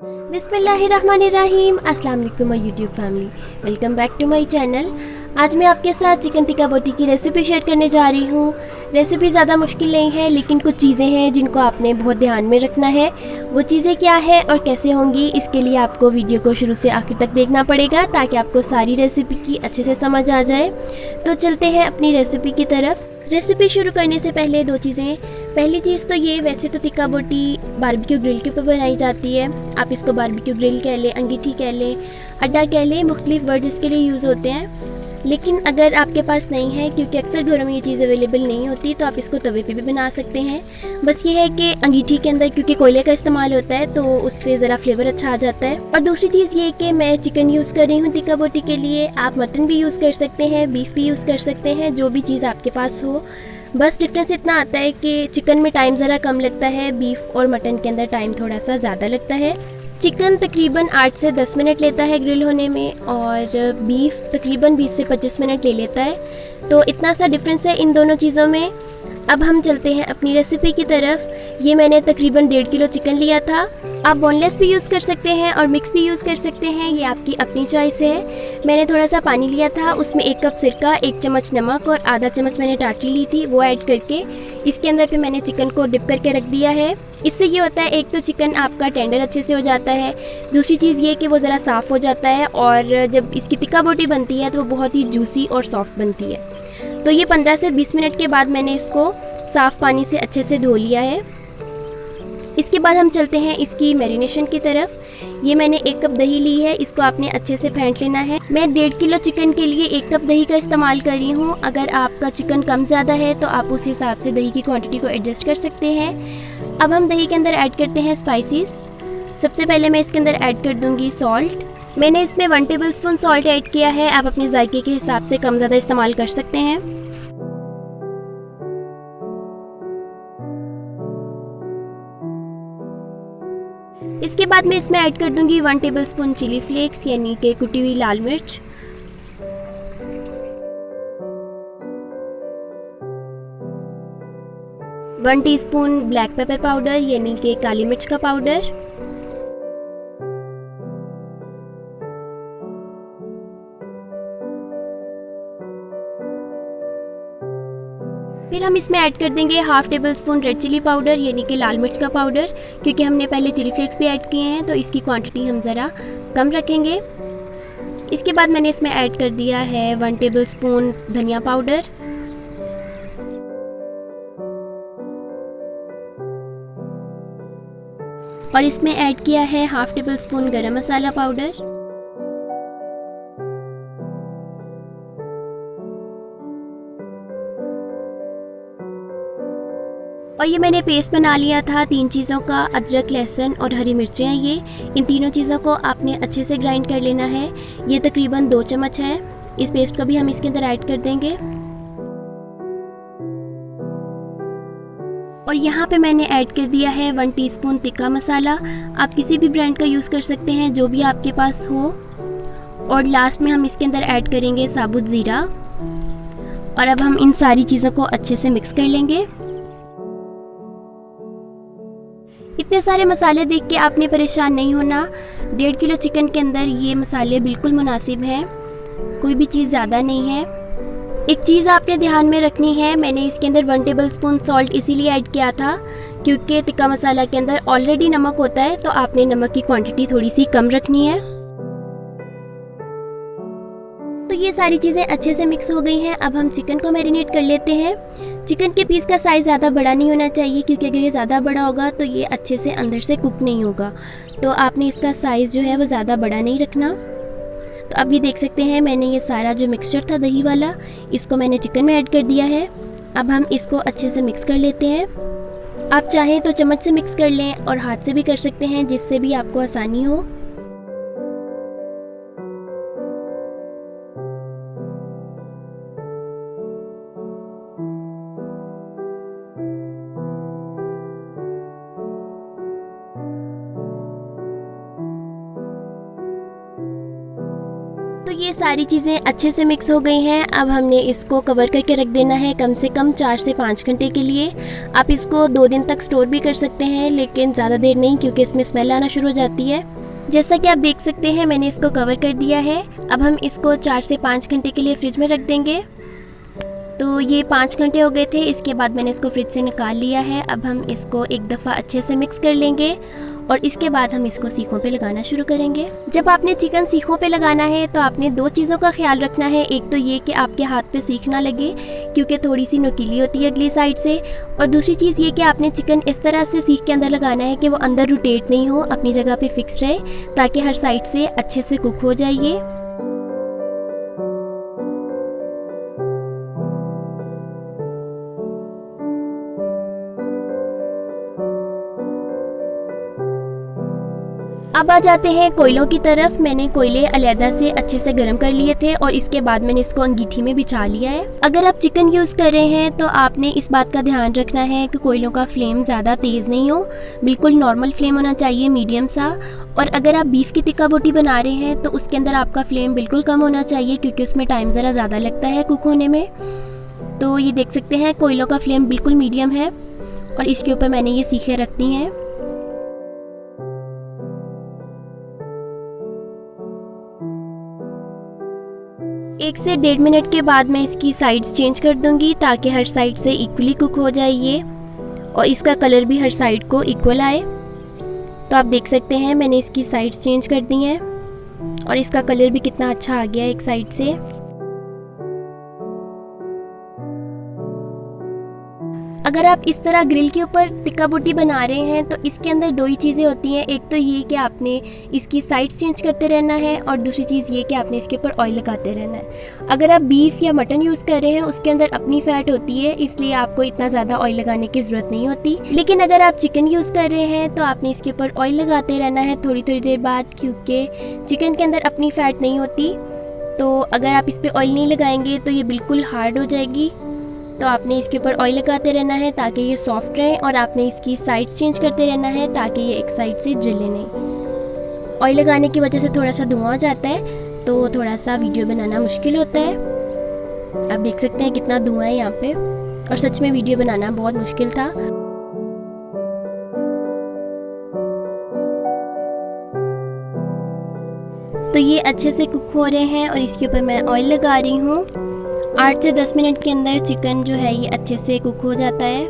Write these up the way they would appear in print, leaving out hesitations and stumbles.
बिस्मिल्लाहिर्रहमानिर्रहीम। अस्सलाम वालेकुम my YouTube family, welcome back to my channel. आज मैं आपके साथ चिकन टिक्का बोटी की रेसिपी शेयर करने जा रही हूँ। रेसिपी ज़्यादा मुश्किल नहीं है, लेकिन कुछ चीज़ें हैं जिनको आपने बहुत ध्यान में रखना है। वो चीज़ें क्या है और कैसे होंगी, इसके लिए आपको वीडियो को शुरू से आखिर तक देखना पड़ेगा ताकि आपको सारी रेसिपी की अच्छे से समझ आ जाए। तो चलते हैं अपनी रेसिपी की तरफ। रेसिपी शुरू करने से पहले दो चीज़ें। पहली चीज़ तो ये, वैसे तो टिक्का बोटी बारबेक्यू ग्रिल के ऊपर बनाई जाती है। आप इसको बारबेक्यू ग्रिल कह लें, अंगीठी कह लें, अड्डा कह लें, मुख्तलिफ वर्ड इसके लिए यूज़ होते हैं। लेकिन अगर आपके पास नहीं है, क्योंकि अक्सर घरों में ये चीज़ अवेलेबल नहीं होती, तो आप इसको तवे पे भी बना सकते हैं। बस ये है कि अंगीठी के अंदर क्योंकि कोयले का इस्तेमाल होता है तो उससे ज़रा फ्लेवर अच्छा आ जाता है। और दूसरी चीज़ ये कि मैं चिकन यूज़ कर रही हूँ टिक्का बोटी के लिए। आप मटन भी यूज़ कर सकते हैं, बीफ भी यूज़ कर सकते हैं, जो भी चीज़ आपके पास हो। बस डिफरेंस इतना आता है कि चिकन में टाइम ज़रा कम लगता है, बीफ और मटन के अंदर टाइम थोड़ा सा ज़्यादा लगता है। चिकन तकरीबन 8 से 10 मिनट लेता है ग्रिल होने में, और बीफ तकरीबन 20 से 25 मिनट ले लेता है। तो इतना सा डिफरेंस है इन दोनों चीज़ों में। अब हम चलते हैं अपनी रेसिपी की तरफ। ये मैंने तकरीबन 1.5 किलो चिकन लिया था। आप बोनलेस भी यूज़ कर सकते हैं और मिक्स भी यूज़ कर सकते हैं, ये आपकी अपनी चॉइस है। मैंने थोड़ा सा पानी लिया था, उसमें 1 कप सिरका, 1 चम्मच नमक और आधा चम्मच मैंने टाटरी ली थी, वो ऐड करके इसके अंदर फिर मैंने चिकन को डिप करके रख दिया है। इससे ये होता है, एक तो चिकन आपका टेंडर अच्छे से हो जाता है, दूसरी चीज़ ये कि वो ज़रा साफ़ हो जाता है, और जब इसकी टिक्का बोटी बनती है तो वो बहुत ही जूसी और सॉफ्ट बनती है। तो ये 15 से 20 मिनट के बाद मैंने इसको साफ़ पानी से अच्छे से धो लिया है। इसके बाद हम चलते हैं इसकी मैरिनेशन की तरफ। ये मैंने 1 कप दही ली है, इसको आपने अच्छे से फेंट लेना है। मैं 1.5 किलो चिकन के लिए 1 कप दही का इस्तेमाल कर रही हूँ। अगर आपका चिकन कम ज़्यादा है तो आप उस हिसाब से दही की क्वांटिटी को एडजस्ट कर सकते हैं। अब हम दही के अंदर ऐड करते हैं स्पाइसेस। सबसे पहले मैं इसके अंदर ऐड कर दूँगी सॉल्ट। मैंने इसमें 1 टेबल स्पून सॉल्ट ऐड किया है। आप अपने जायके के हिसाब से कम ज़्यादा इस्तेमाल कर सकते हैं। इसके बाद मैं इसमें ऐड कर दूंगी 1 टेबल स्पून चिली फ्लेक्स, यानी कि कुटी हुई लाल मिर्च। One teaspoon black pepper powder, यानी कि काली मिर्च का पाउडर। फिर हम इसमें ऐड कर देंगे 1/2 tablespoon red chilli powder, यानी कि लाल मिर्च का पाउडर। क्योंकि हमने पहले चिली फ्लेक्स भी ऐड किए हैं तो इसकी क्वांटिटी हम ज़रा कम रखेंगे। इसके बाद मैंने इसमें ऐड कर दिया है 1 टेबल स्पून धनिया पाउडर, और इसमें ऐड किया है 1/2 टेबल स्पून गरम मसाला पाउडर। और ये मैंने पेस्ट बना लिया था 3 चीज़ों का, अदरक, लहसुन और हरी मिर्चें हैं ये। इन तीनों चीज़ों को आपने अच्छे से ग्राइंड कर लेना है। ये तकरीबन 2 चम्मच है। इस पेस्ट को भी हम इसके अंदर ऐड कर देंगे। और यहाँ पे मैंने ऐड कर दिया है 1 टीस्पून तिक्का मसाला। आप किसी भी ब्रांड का यूज़ कर सकते हैं, जो भी आपके पास हो। और लास्ट में हम इसके अंदर ऐड करेंगे साबुत ज़ीरा। और अब हम इन सारी चीज़ों को अच्छे से मिक्स कर लेंगे। इतने सारे मसाले देख के आपने परेशान नहीं होना। 1.5 किलो चिकन के अंदर ये मसाले बिल्कुल मुनासिब हैं, कोई भी चीज़ ज़्यादा नहीं है। एक चीज़ आपने ध्यान में रखनी है, मैंने इसके अंदर 1 टेबल स्पून सॉल्ट इसीलिए ऐड किया था क्योंकि टिक्का मसाला के अंदर ऑलरेडी नमक होता है, तो आपने नमक की क्वांटिटी थोड़ी सी कम रखनी है। तो ये सारी चीज़ें अच्छे से मिक्स हो गई हैं। अब हम चिकन को मैरिनेट कर लेते हैं। चिकन के पीस का साइज़ ज़्यादा बड़ा नहीं होना चाहिए, क्योंकि अगर ये ज़्यादा बड़ा होगा तो ये अच्छे से अंदर से कुक नहीं होगा। तो आपने इसका साइज़ जो है वो ज़्यादा बड़ा नहीं रखना। तो अब ये देख सकते हैं, मैंने ये सारा जो मिक्सचर था दही वाला, इसको मैंने चिकन में ऐड कर दिया है। अब हम इसको अच्छे से मिक्स कर लेते हैं। आप चाहें तो चम्मच से मिक्स कर लें और हाथ से भी कर सकते हैं, जिससे भी आपको आसानी हो। तो ये सारी चीज़ें अच्छे से मिक्स हो गई हैं। अब हमने इसको कवर करके रख देना है कम से कम 4 से 5 घंटे के लिए। आप इसको 2 दिन तक स्टोर भी कर सकते हैं, लेकिन ज़्यादा देर नहीं, क्योंकि इसमें स्मेल आना शुरू हो जाती है। जैसा कि आप देख सकते हैं मैंने इसको कवर कर दिया है। अब हम इसको 4 से 5 घंटे के लिए फ्रिज में रख देंगे। तो ये 5 घंटे हो गए थे, इसके बाद मैंने इसको फ्रिज से निकाल लिया है। अब हम इसको एक दफ़ा अच्छे से मिक्स कर लेंगे और इसके बाद हम इसको सीखों पे लगाना शुरू करेंगे। जब आपने चिकन सीखों पे लगाना है तो आपने 2 चीज़ों का ख्याल रखना है। एक तो ये कि आपके हाथ पे सीख ना लगे, क्योंकि थोड़ी सी नुकीली होती है अगली साइड से, और दूसरी चीज़ ये कि आपने चिकन इस तरह से सीख के अंदर लगाना है कि वो अंदर रोटेट नहीं हो, अपनी जगह पे फिक्स रहे, ताकि हर साइड से अच्छे से कुक हो जाए ये। अब आ जाते हैं कोयलों की तरफ। मैंने कोयले अलहदा से अच्छे से गर्म कर लिए थे और इसके बाद मैंने इसको अंगीठी में बिछा लिया है। अगर आप चिकन यूज़ कर रहे हैं तो आपने इस बात का ध्यान रखना है कि कोयलों का फ्लेम ज़्यादा तेज़ नहीं हो, बिल्कुल नॉर्मल फ्लेम होना चाहिए, मीडियम सा। और अगर आप बीफ की टिक्का बोटी बना रहे हैं तो उसके अंदर आपका फ्लेम बिल्कुल कम होना चाहिए, क्योंकि उसमें टाइम ज़रा ज़्यादा लगता है कुक होने में। तो ये देख सकते हैं कोयलों का फ्लेम बिल्कुल मीडियम है और इसके ऊपर मैंने ये सीखें रख दी हैं। एक से 1.5 मिनट के बाद मैं इसकी साइड्स चेंज कर दूंगी, ताकि हर साइड से इक्वली कुक हो जाए ये, और इसका कलर भी हर साइड को इक्वल आए। तो आप देख सकते हैं मैंने इसकी साइड्स चेंज कर दी हैं और इसका कलर भी कितना अच्छा आ गया एक साइड से। अगर आप इस तरह ग्रिल के ऊपर टिक्का बोटी बना रहे हैं तो इसके अंदर 2 ही चीज़ें होती हैं। एक तो ये कि आपने इसकी साइड्स चेंज करते रहना है, और दूसरी चीज़ ये कि आपने इसके ऊपर ऑयल लगाते रहना है। अगर आप बीफ या मटन यूज़ कर रहे हैं उसके अंदर अपनी फ़ैट होती है, इसलिए आपको इतना ज़्यादा ऑयल लगाने की ज़रूरत नहीं होती। लेकिन अगर आप चिकन यूज़ कर रहे हैं तो आपने इसके ऊपर ऑयल लगाते रहना है थोड़ी थोड़ी देर बाद, क्योंकि चिकन के अंदर अपनी फ़ैट नहीं होती। तो अगर आप इस पर ऑयल नहीं लगाएंगे तो ये बिल्कुल हार्ड हो जाएगी। तो आपने इसके ऊपर ऑयल लगाते रहना है ताकि ये सॉफ्ट रहे, और आपने इसकी साइड्स चेंज करते रहना है ताकि ये एक साइड से जले नहीं। ऑयल लगाने की वजह से थोड़ा सा धुआं हो जाता है, तो थोड़ा सा वीडियो बनाना मुश्किल होता है। आप देख सकते हैं कितना धुआं है यहाँ पे, और सच में वीडियो बनाना बहुत मुश्किल था। तो ये अच्छे से कुक हो रहे हैं और इसके ऊपर मैं ऑयल लगा रही हूँ। 8 से 10 मिनट के अंदर चिकन जो है ये अच्छे से कुक हो जाता है।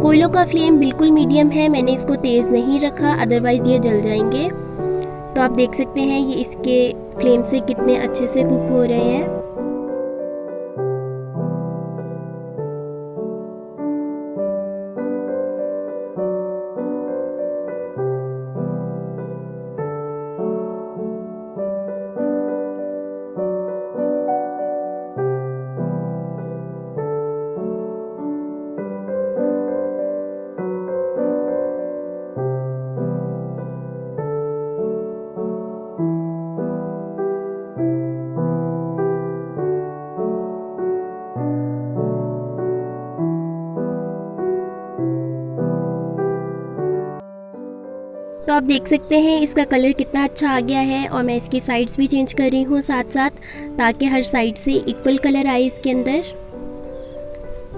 कोयलों का फ्लेम बिल्कुल मीडियम है, मैंने इसको तेज़ नहीं रखा, अदरवाइज़ ये जल जाएंगे। तो आप देख सकते हैं ये इसके फ्लेम से कितने अच्छे से कुक हो रहे हैं। तो आप देख सकते हैं इसका कलर कितना अच्छा आ गया है, और मैं इसकी साइड्स भी चेंज कर रही हूँ साथ साथ, ताकि हर साइड से इक्वल कलर आए इसके अंदर।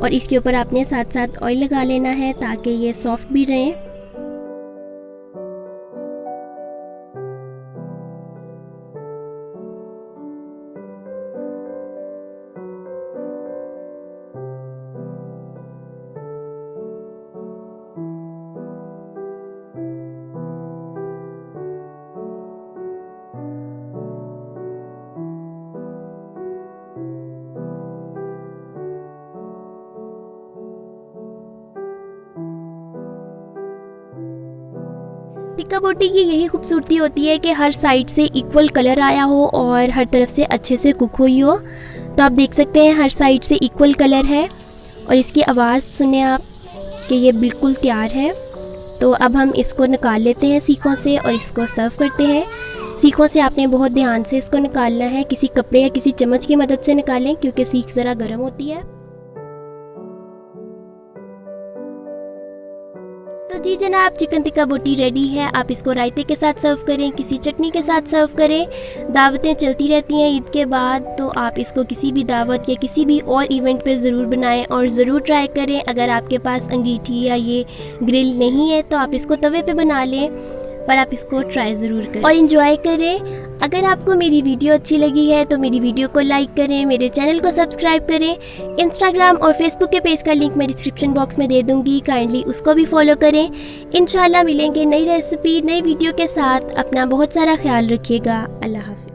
और इसके ऊपर आपने साथ साथ ऑयल लगा लेना है ताकि ये सॉफ्ट भी रहे। टिक्का बोटी की यही खूबसूरती होती है कि हर साइड से इक्वल कलर आया हो और हर तरफ से अच्छे से कुक हुई हो। तो आप देख सकते हैं हर साइड से इक्वल कलर है, और इसकी आवाज़ सुने आप कि ये बिल्कुल तैयार है। तो अब हम इसको निकाल लेते हैं सीखों से और इसको सर्व करते हैं। सीखों से आपने बहुत ध्यान से इसको निकालना है, किसी कपड़े या किसी चम्मच की मदद से निकालें, क्योंकि सीख ज़रा गर्म होती है। तो जी जनाब, चिकन टिक्का बोटी रेडी है। आप इसको रायते के साथ सर्व करें, किसी चटनी के साथ सर्व करें। दावतें चलती रहती हैं ईद के बाद, तो आप इसको किसी भी दावत या किसी भी और इवेंट पे ज़रूर बनाएं और ज़रूर ट्राई करें। अगर आपके पास अंगीठी या ये ग्रिल नहीं है तो आप इसको तवे पे बना लें, पर आप इसको ट्राई ज़रूर करें और इन्जॉय करें। अगर आपको मेरी वीडियो अच्छी लगी है तो मेरी वीडियो को लाइक करें, मेरे चैनल को सब्सक्राइब करें। इंस्टाग्राम और फेसबुक के पेज का लिंक मैं डिस्क्रिप्शन बॉक्स में दे दूँगी, काइंडली उसको भी फॉलो करें। इंशाल्लाह मिलेंगे नई रेसिपी नई वीडियो के साथ। अपना बहुत सारा ख्याल रखिएगा। अल्लाह हाफ़िज़।